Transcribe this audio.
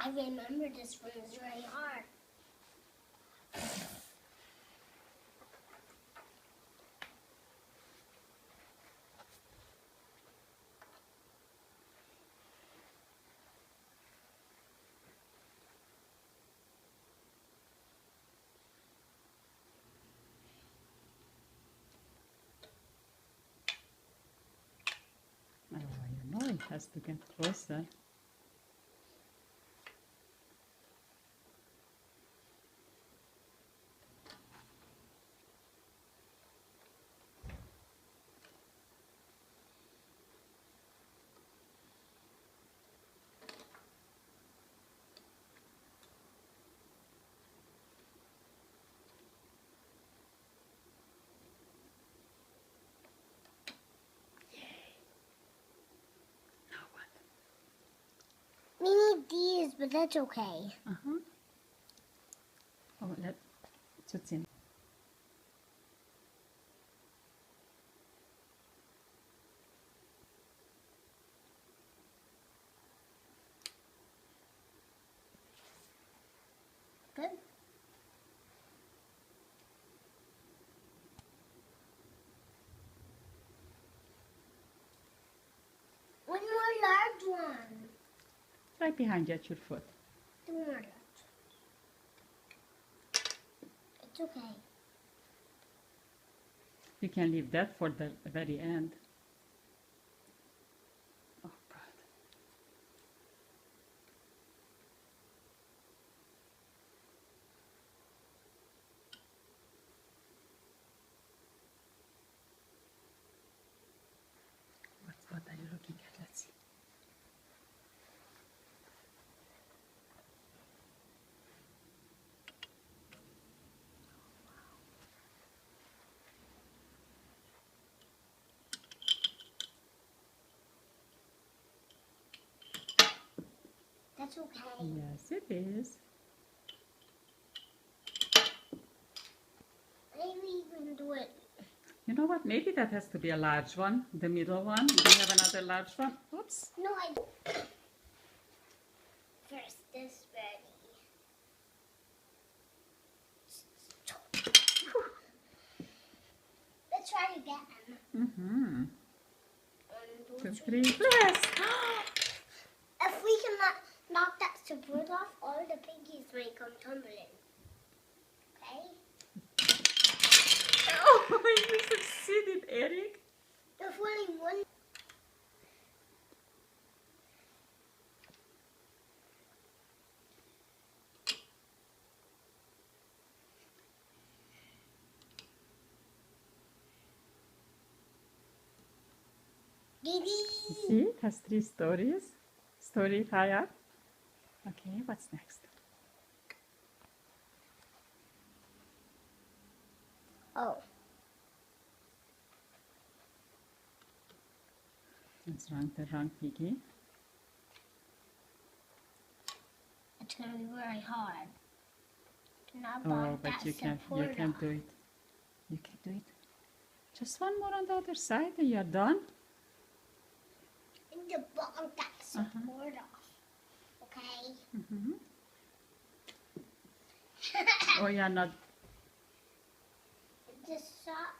I remember this one is very hard. Oh, you know it has to get closer. We need these, but that's okay. Uh-huh. Oh, let's in. Good. One more large one. Right behind you at your foot. Two more large. It's okay. You can leave that for the very end. Oh, God. What are you looking at? Let's see. That's okay. Yes, it is. Maybe you can do it. You know what? Maybe that has to be a large one, the middle one. Do you have another large one? Oops. No, I don't. First, this ready. Let's try again. Mm-hmm. 1, 2, 2, 3, 3. press! If we can knock that support off, all the pinkies might come tumbling. Okay? Oh, you succeeded, Erik. There's only one. Didi! You see, it has 3 stories. Story high up. Okay, what's next? Oh. It's the wrong piggy. It's going to be very hard. Not Oh, but you can't do it. You can do it. Just one more on the other side and you're done. And the bottom that support off. Okay? Mm-hmm. Oh, yeah, not. Just stop.